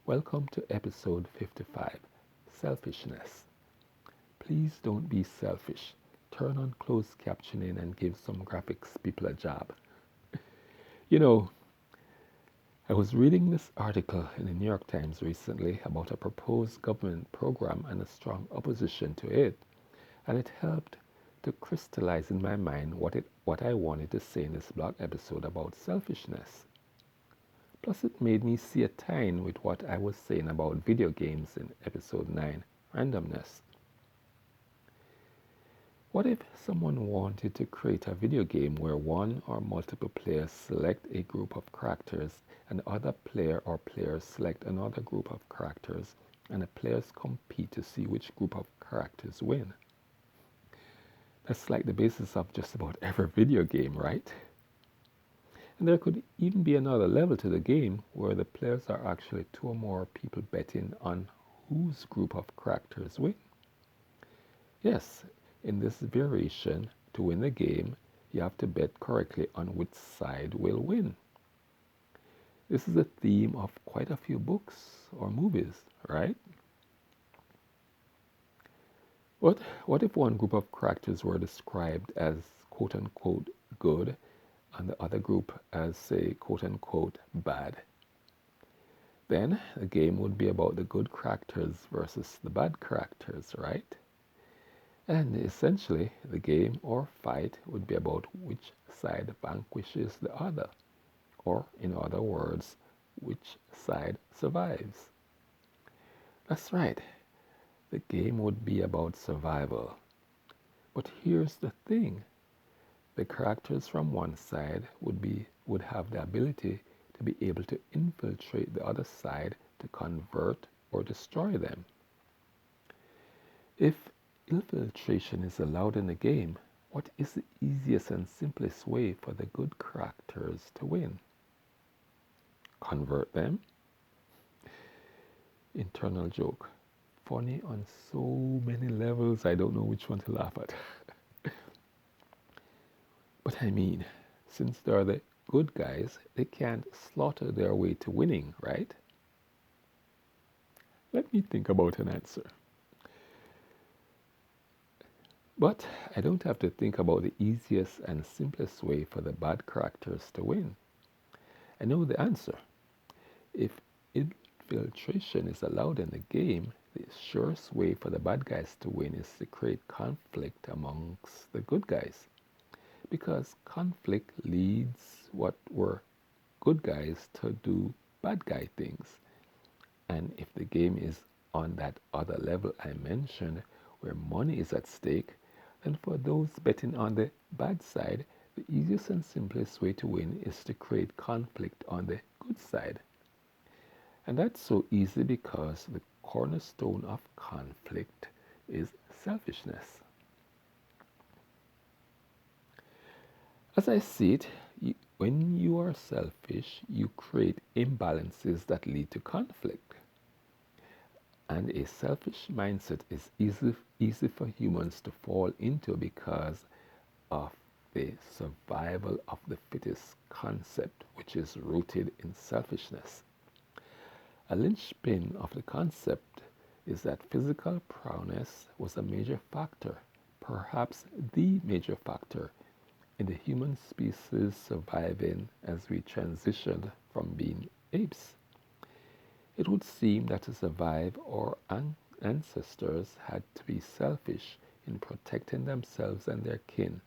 Welcome to episode 55, Selfishness. Please don't be selfish. Turn on closed captioning and give some graphics people a job. You know, I was reading this article in the New York Times recently about a proposed government program and a strong opposition to it, and it helped to crystallize in my mind what I wanted to say in this blog episode about selfishness. Plus, it made me see a tie-in with what I was saying about video games in episode 9, randomness. What if someone wanted to create a video game where one or multiple players select a group of characters and the other player or players select another group of characters and the players compete to see which group of characters win? That's like the basis of just about every video game, right? And there could even be another level to the game where the players are actually two or more people betting on whose group of characters win. Yes, in this variation, to win the game, you have to bet correctly on which side will win. This is a theme of quite a few books or movies, right? What if one group of characters were described as quote unquote good and the other group as, say, quote unquote bad? Then the game would be about the good characters versus the bad characters, right? And essentially, the game or fight would be about which side vanquishes the other, or in other words, which side survives. That's right, the game would be about survival. But here's the thing. The characters from one side would have the ability to be able to infiltrate the other side to convert or destroy them. If infiltration is allowed in the game, what is the easiest and simplest way for the good characters to win? Convert them? Internal joke. Funny on so many levels, I don't know which one to laugh at. But I mean, since they're the good guys, they can't slaughter their way to winning, right? Let me think about an answer. But I don't have to think about the easiest and simplest way for the bad characters to win. I know the answer. If infiltration is allowed in the game, the surest way for the bad guys to win is to create conflict amongst the good guys. Because conflict leads what were good guys to do bad guy things. And if the game is on that other level I mentioned, where money is at stake, then for those betting on the bad side, the easiest and simplest way to win is to create conflict on the good side. And that's so easy because the cornerstone of conflict is selfishness. As I see it, when you are selfish, you create imbalances that lead to conflict. And a selfish mindset is easy for humans to fall into because of the survival of the fittest concept, which is rooted in selfishness. A linchpin of the concept is that physical prowess was a major factor, perhaps the major factor, in the human species surviving as we transitioned from being apes. It would seem that to survive, our ancestors had to be selfish in protecting themselves and their kin,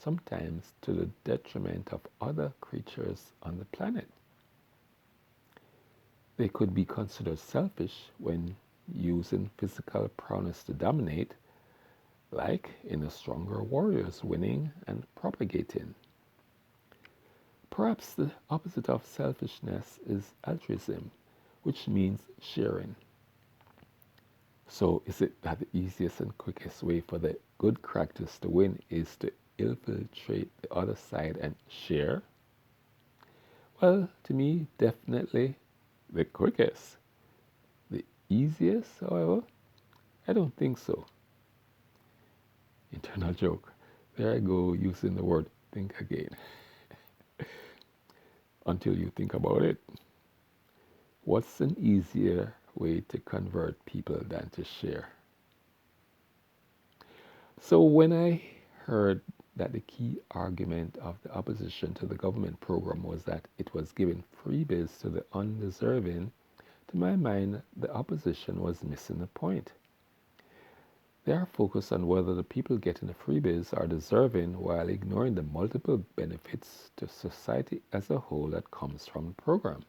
sometimes to the detriment of other creatures on the planet. They could be considered selfish when using physical prowess to dominate, like in the stronger warriors winning and propagating. Perhaps the opposite of selfishness is altruism, which means sharing. So is it that the easiest and quickest way for the good characters to win is to infiltrate the other side and share? Well, to me, definitely the quickest. The easiest, however, I don't think so. Internal joke. There I go using the word think again. Until you think about it. What's an easier way to convert people than to share? So when I heard that the key argument of the opposition to the government program was that it was giving freebies to the undeserving, to my mind, the opposition was missing the point. They are focused on whether the people getting the freebies are deserving while ignoring the multiple benefits to society as a whole that comes from the program.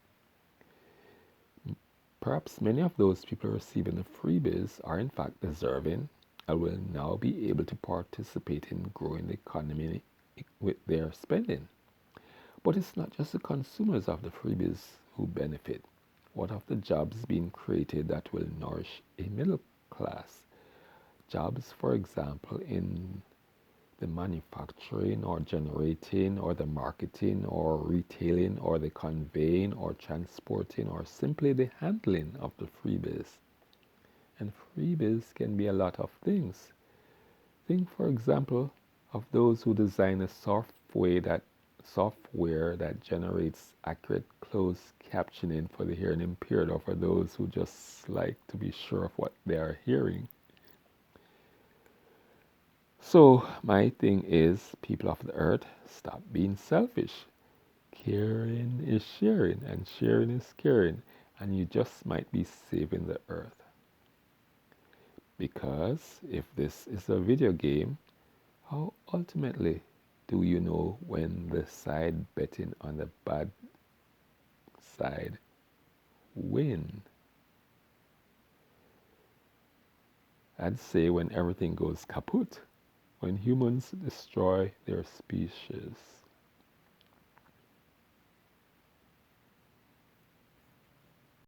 Perhaps many of those people receiving the freebies are in fact deserving and will now be able to participate in growing the economy with their spending. But it's not just the consumers of the freebies who benefit. What of the jobs being created that will nourish a middle class? Jobs, for example, in the manufacturing or generating or the marketing or retailing or the conveying or transporting or simply the handling of the freebies. And freebies can be a lot of things. Think, for example, of those who design a software that generates accurate closed captioning for the hearing impaired, or for those who just like to be sure of what they are hearing. So my thing is, people of the earth, stop being selfish. Caring is sharing, and sharing is caring, and you just might be saving the earth. Because if this is a video game, how ultimately do you know when the side betting on the bad side win? I'd say when everything goes kaput, when humans destroy their species.